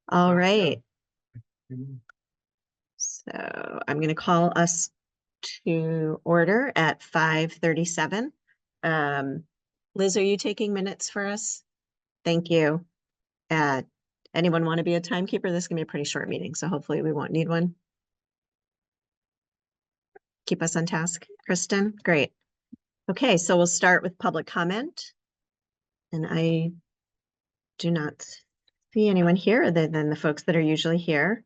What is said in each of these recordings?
All right. So I'm going to call us to order at 5:37. Liz, are you taking minutes for us? Thank you. Anyone want to be a timekeeper? This is going to be a pretty short meeting, so hopefully we won't need one. Keep us on task, Kristen. Great. Okay, so we'll start with public comment. And I do not see anyone here other than the folks that are usually here.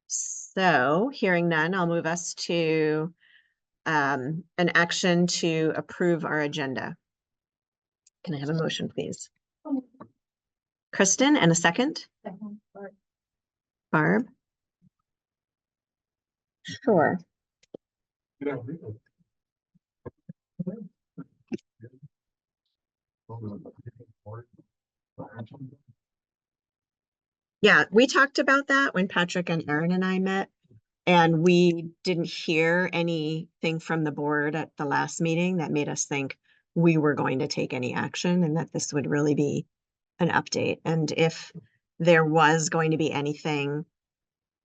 So hearing none, I'll move us to an action to approve our agenda. Can I have a motion, please? Kristen, and a second? Barb? Sure. Yeah, we talked about that when Patrick and Aaron and I met, and we didn't hear anything from the board at the last meeting that made us think we were going to take any action and that this would really be an update. And if there was going to be anything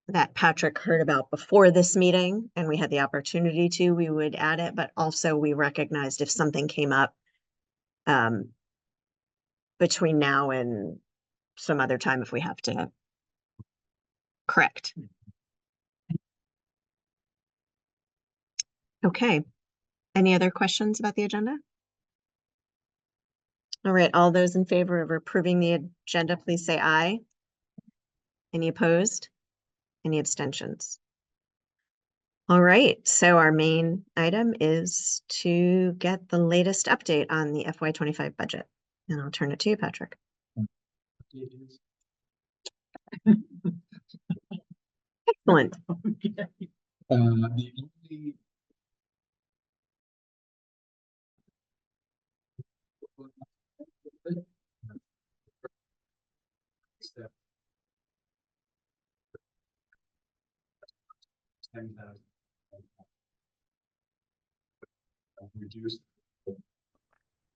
that Patrick heard about before this meeting and we had the opportunity to, we would add it, but also we recognized if something came up between now and some other time, if we have to correct. Okay. Any other questions about the agenda? All right, all those in favor of approving the agenda, please say aye. Any opposed? Any abstentions? All right, so our main item is to get the latest update on the FY25 budget. And I'll turn it to you, Patrick. Excellent.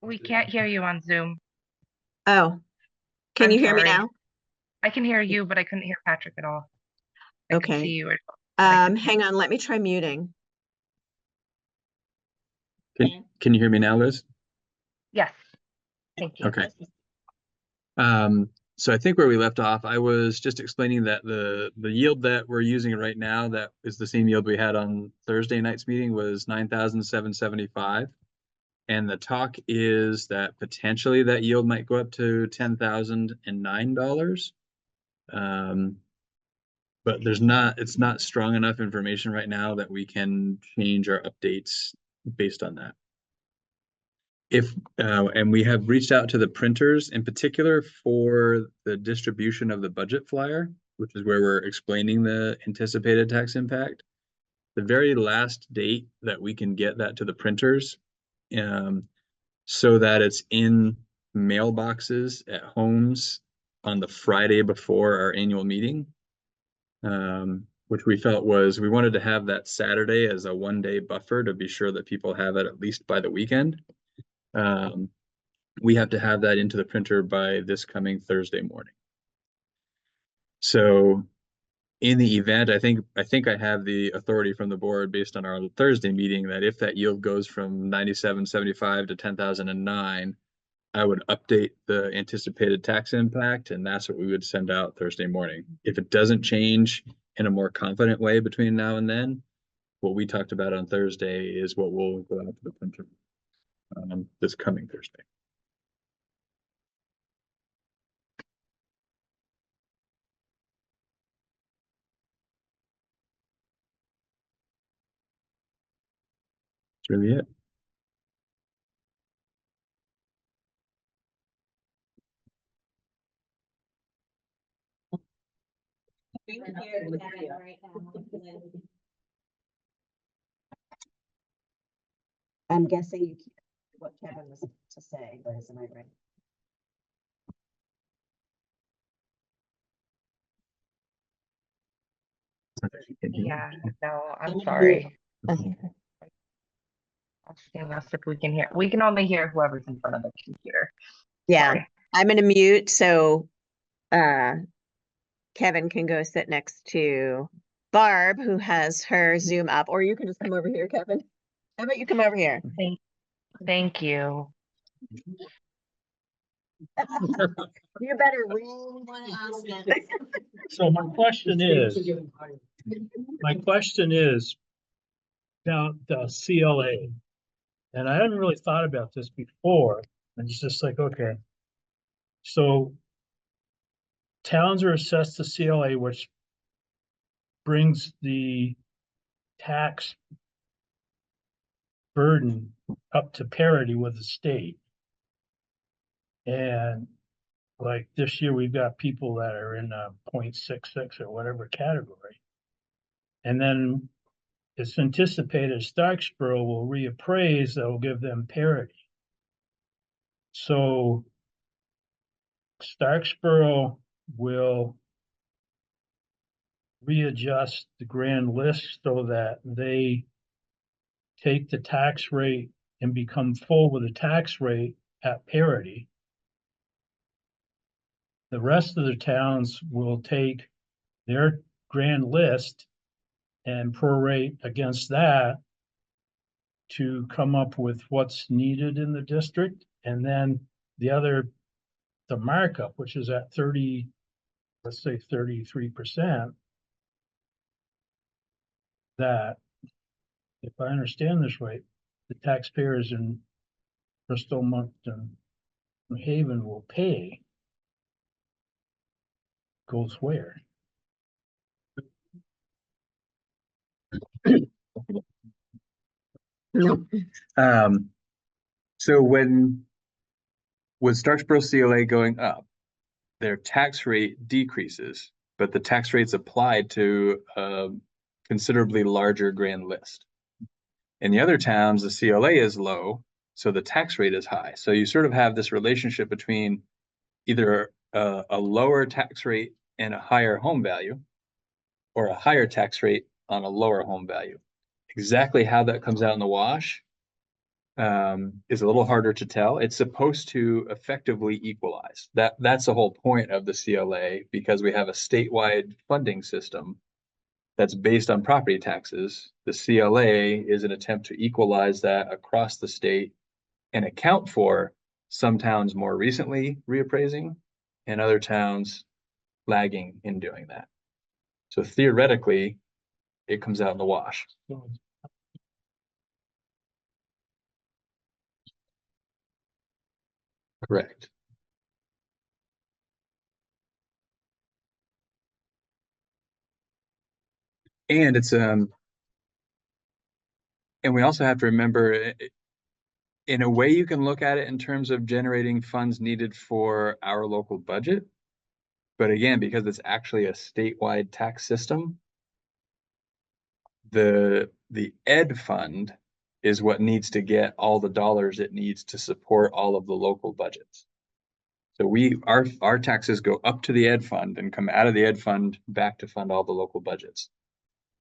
We can't hear you on Zoom. Oh, can you hear me now? I can hear you, but I couldn't hear Patrick at all. I could see you. Hang on, let me try muting. Can you hear me now, Liz? Yes. Thank you. Okay. So I think where we left off, I was just explaining that the yield that we're using right now, that is the same yield we had on Thursday night's meeting, was 9,775. And the talk is that potentially that yield might go up to $10,009. But it's not strong enough information right now that we can change our updates based on that. And we have reached out to the printers in particular for the distribution of the budget flyer, which is where we're explaining the anticipated tax impact. The very last date that we can get that to the printers, so that it's in mailboxes at homes on the Friday before our annual meeting, which we felt we wanted to have that Saturday as a 1-day buffer to be sure that people have it at least by the weekend. We have to have that into the printer by this coming Thursday morning. So in the event, I think I have the authority from the board based on our Thursday meeting that if that yield goes from 97.75 to 10,009, I would update the anticipated tax impact, and that's what we would send out Thursday morning. If it doesn't change in a more confident way between now and then, what we talked about on Thursday is what will go out to the printer this coming Thursday. That's really it. I'm guessing what Kevin was to say, but isn't I right? Yeah, no, I'm sorry. Asking us if we can hear. We can only hear whoever's in front of the computer. Yeah, Sorry. I'm going to mute. So Kevin can go sit next to Barb, who has her Zoom up, or you can just come over here, Kevin. How about you come over here? Thank you. You better really want to ask it. So my question is about the CLA. And I hadn't really thought about this before. And it's just like, okay. So towns are assessed the CLA, which brings the tax burden up to parity with the state. And like this year, we've got people that are in a 0.66 or whatever category. And then it's anticipated Starksboro will reappraise, that will give them parity. So Starksboro will readjust the grand list so that they take the tax rate and become full with the tax rate at parity. The rest of the towns will take their grand list and prorate against that to come up with what's needed in the district. And then the markup, which is at 30, let's say 33%, that, if I understand this right, the taxpayers in Bristol, Moncton, New Haven will pay goes where? No. So with Starksboro CLA going up, their tax rate decreases, but the tax rate's applied to a considerably larger grand list. In the other towns, the CLA is low, so the tax rate is high. So you sort of have this relationship between either a lower tax rate and a higher home value, or a higher tax rate on a lower home value. Exactly how that comes out in the wash is a little harder to tell. It's supposed to effectively equalize. That's the whole point of the CLA, because we have a statewide funding system that's based on property taxes. The CLA is an attempt to equalize that across the state and account for some towns more recently reappraising and other towns lagging in doing that. So theoretically, it comes out in the wash. Correct. And it's and we also have to remember, in a way you can look at it in terms of generating funds needed for our local budget. But again, because it's actually a statewide tax system, the ed fund is what needs to get all the dollars it needs to support all of the local budgets. So our taxes go up to the ed fund and come out of the ed fund back to fund all the local budgets.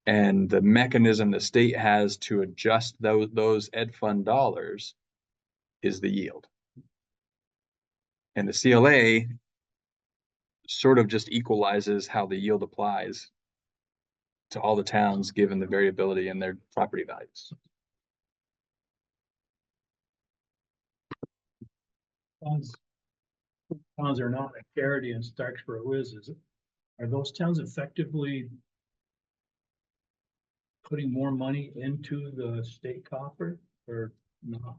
And the mechanism the state has to adjust those ed fund dollars is the yield. And the CLA sort of just equalizes how the yield applies to all the towns, given the variability in their property values. Towns are not at parity, and Starksboro is it? Are those towns effectively putting more money into the state coffer or not?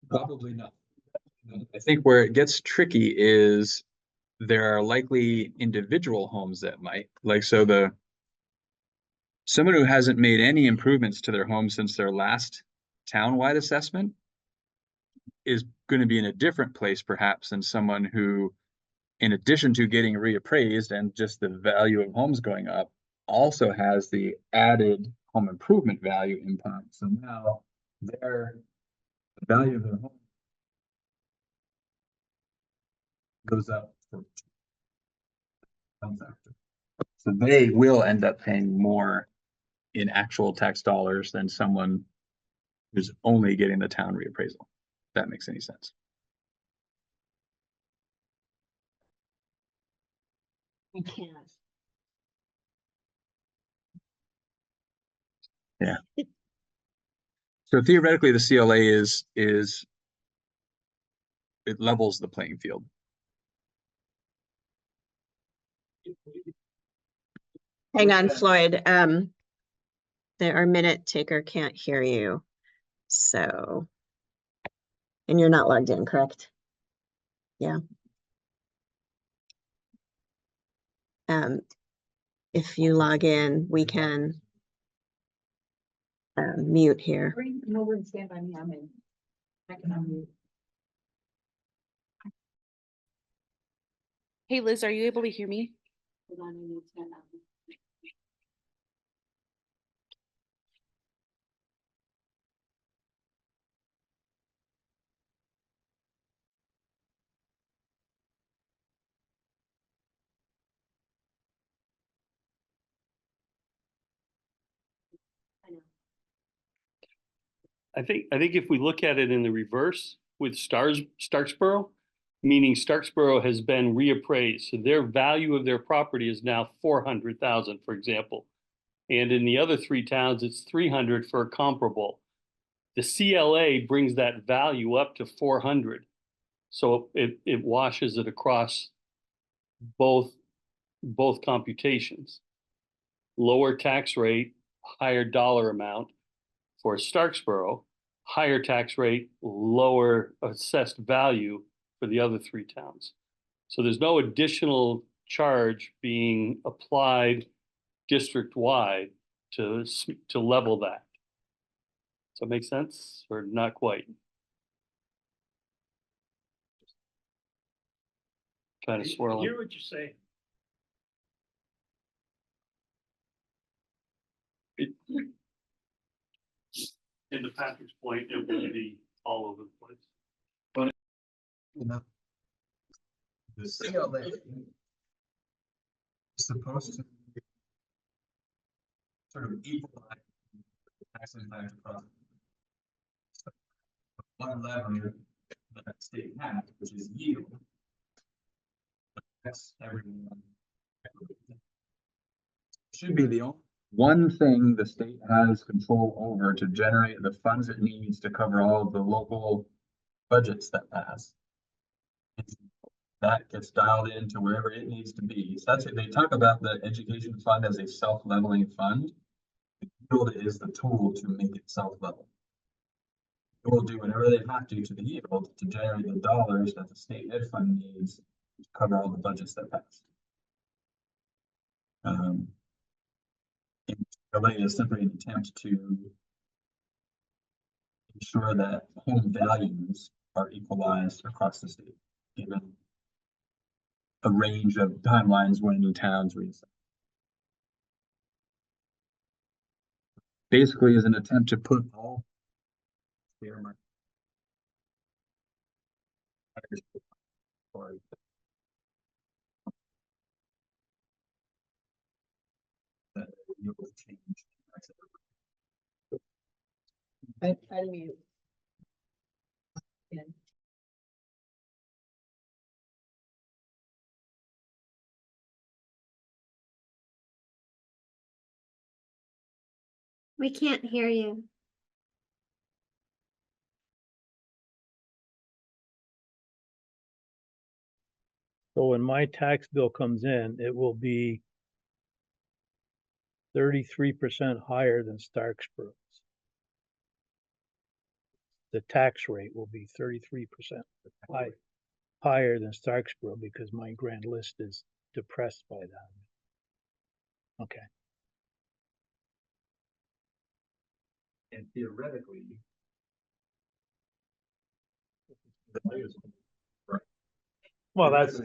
Probably not. I think where it gets tricky is there are likely individual homes that might, like, so someone who hasn't made any improvements to their home since their last townwide assessment is going to be in a different place perhaps than someone who, in addition to getting reappraised and just the value of homes going up, also has the added home improvement value impact. So now the value of their home goes up for factor. So they will end up paying more in actual tax dollars than someone who's only getting the town reappraisal. If that makes any sense. I can't. So theoretically, the CLA is it levels the playing field. Hang on, Floyd. Our minute taker can't hear you. So, and you're not logged in, correct? Yeah. If you log in, we can mute here. No one stand by me. I'm in. I can unmute. Hey Liz, are you able to hear me? Hold on, I need to turn on. I think if we look at it in the reverse with Starksboro, meaning Starksboro has been reappraised, so their value of their property is now 400,000, for example. And in the other three towns, it's 300 for a comparable. The CLA brings that value up to 400. So it washes it across both computations. Lower tax rate, higher dollar amount for Starksboro, higher tax rate, lower assessed value for the other three towns. So there's no additional charge being applied district-wide to level that. Does that make sense or not quite? Kind of I swirling. hear what you're saying. And to Patrick's point, it will be all over the place. You know, the CLA is supposed to sort of equalize tax impact across one lever that state has, which is yield. That's everyone. Should be the only one thing the state has control over to generate the funds it needs to cover all of the local budgets that pass. That gets dialed into wherever it needs to be. So that's it. They talk about the education fund as a self-leveling fund. The yield is the tool to make it self-level. It will do whatever they have to the yield to generate the dollars that the state ed fund needs to cover all the budgets that pass. LA is simply an attempt to ensure that home values are equalized across the state, given a range of timelines when new towns reset. Basically is an attempt to put all fair market or that you will change. Unmute. Yeah. We can't hear you. So when my tax bill comes in, it will be 33% higher than Starksboro's. The tax rate will be 33% higher than Starksboro because my grand list is depressed by that. Okay. And theoretically, Well, that's.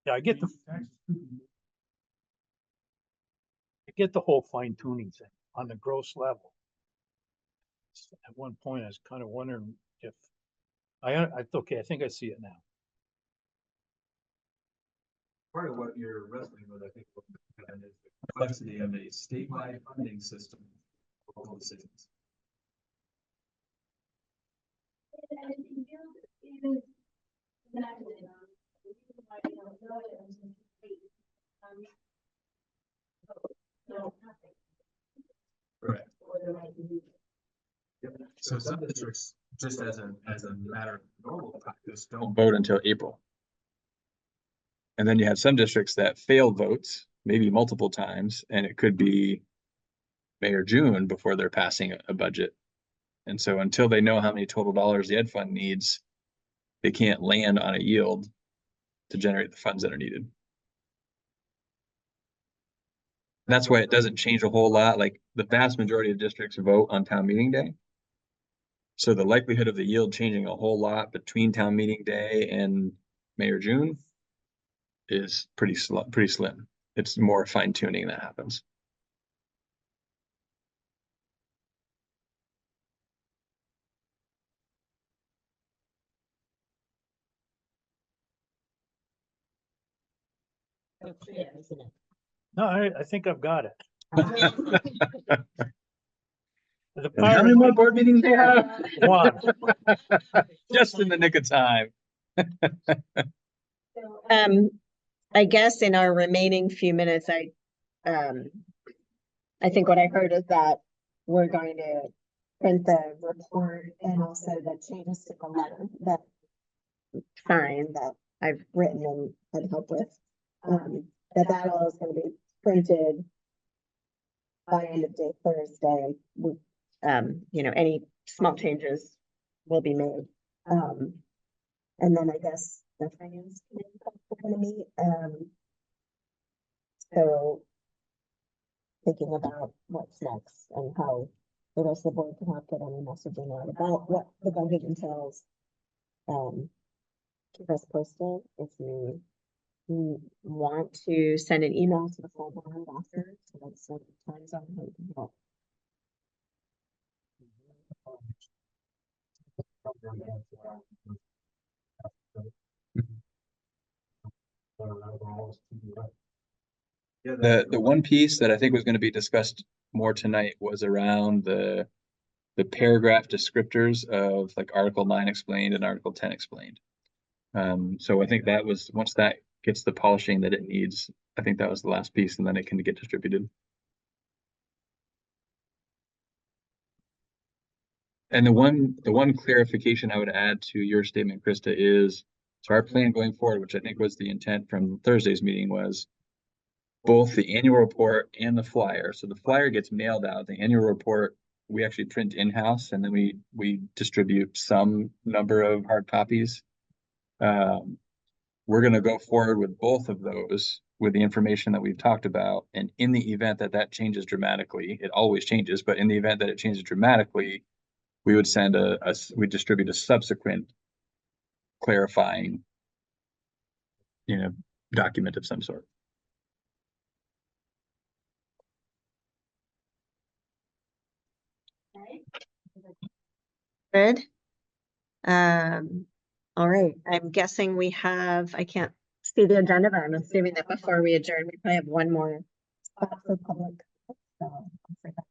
Yeah, I get the whole fine tuning thing on the gross level. At one point, I was kind of wondering if okay, I think I see it now. part of what you're wrestling with, I think, is the complexity of a statewide funding system for local decisions. Right. So some districts, just as a matter of normal practice, don't vote until April. And then you have some districts that fail votes, maybe multiple times, and it could be May or June before they're passing a budget. And so until they know how many total dollars the ed fund needs, they can't land on a yield to generate the funds that are needed. That's why it doesn't change a whole lot. Like the vast majority of districts vote on town meeting day. So the likelihood of the yield changing a whole lot between town meeting day and May or June is pretty slim. It's more fine tuning that happens. No, I think I've got it. The And how many more board meetings do you have? One. Just in the nick of time. I guess in our remaining few minutes, I think what I heard is that we're going to print the report and also the changes to the letter that sign that I've written and had help with. That all is going to be printed by end of day Thursday. Any small changes will be made. And then I guess the finance committee are going to meet. So thinking about what's next and how the rest of the board can help get any messaging out about what the budget entails. Keep us posted if you want to send an email to the full board after, so that's the time zone how you can help. The one piece that I think was going to be discussed more tonight was around the paragraph descriptors of like Article 9 explained and Article 10 explained. So I think that was, once that gets the polishing that it needs, I think that was the last piece, and then it can get distributed. And the one clarification I would add to your statement, Krista, is so our plan going forward, which I think was the intent from Thursday's meeting, was both the annual report and the flyer. So the flyer gets mailed out. The annual report we actually print in-house, and then we distribute some number of hard copies. We're going to go forward with both of those with the information that we've talked about. And in the event that that changes dramatically, it always changes, but in the event that it changes dramatically, we would send we distribute a subsequent clarifying, document of some sort. Good. All right, I'm guessing we have, I can't see the agenda, but I'm assuming that before we adjourn, we probably have one more spot for public. So I'll say that.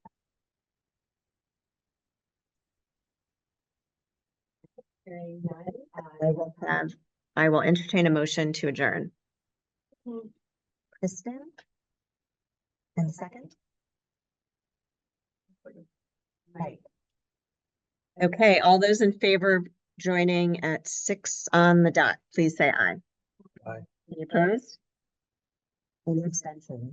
Hearing none, I will entertain a motion to adjourn. Kristen? And second? Right. Okay, all those in favor of joining at 6 on the dot, please say aye. Aye. Any opposed? Any abstentions?